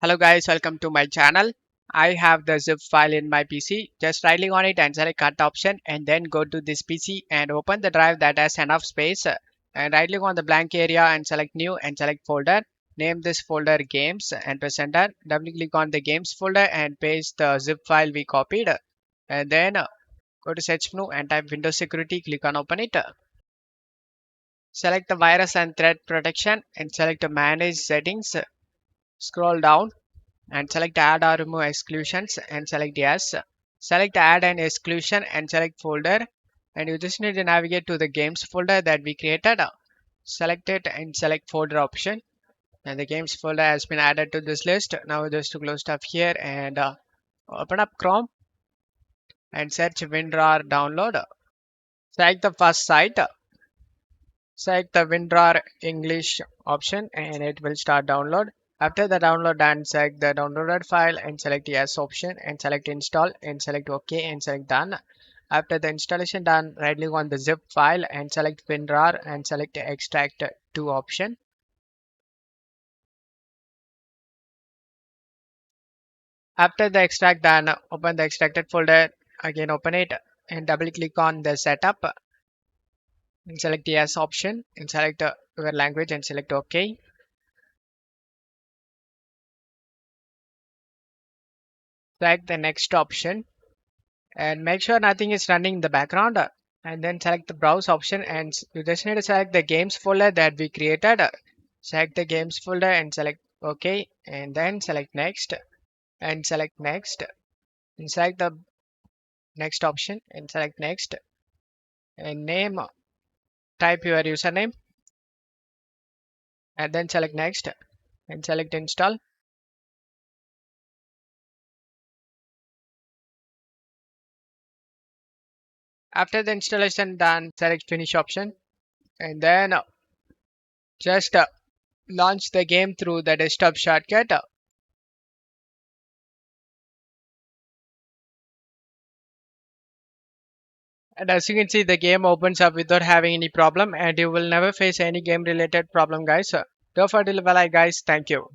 Hello guys, welcome to my channel. I have the zip file in my PC. Just right click on it and select cut option and then go to this PC and open the drive that has enough space. And right click on the blank area and select new and select folder. Name this folder games and press enter. Double click on the games folder and paste the zip file we copied. And then go to search menu and type Windows Security. Click on open it. Select the virus and threat protection and select manage settings. Scroll down and select add or remove exclusions and select yes. Select add an exclusion and select folder, and you just need to navigate to the games folder that we created. Select it and select folder option, and the games folder has been added to this list. Now just to close stuff here and open up Chrome and search WinRAR download. Select the first site. Select the WinRAR English option and it will start download. After the download done, select the downloaded file and select yes option and select install and select OK and select done. After the installation done, right click on the zip file and select WinRAR and select extract to option. After the extract done, open the extracted folder, again open it and double click on the setup and select yes option and select your language and select OK. Select the next option and make sure nothing is running in the background, and then select the browse option and you just need to select the games folder that we created. Select the games folder and select OK and then select next and select next and select the next option and select next and name, type your username and then select next and select install. After the installation done, select finish option and then just launch the game through the desktop shortcut. And as you can see, the game opens up without having any problem and you will never face any game related problem, guys. Don't forget to leave a like, guys. Thank you.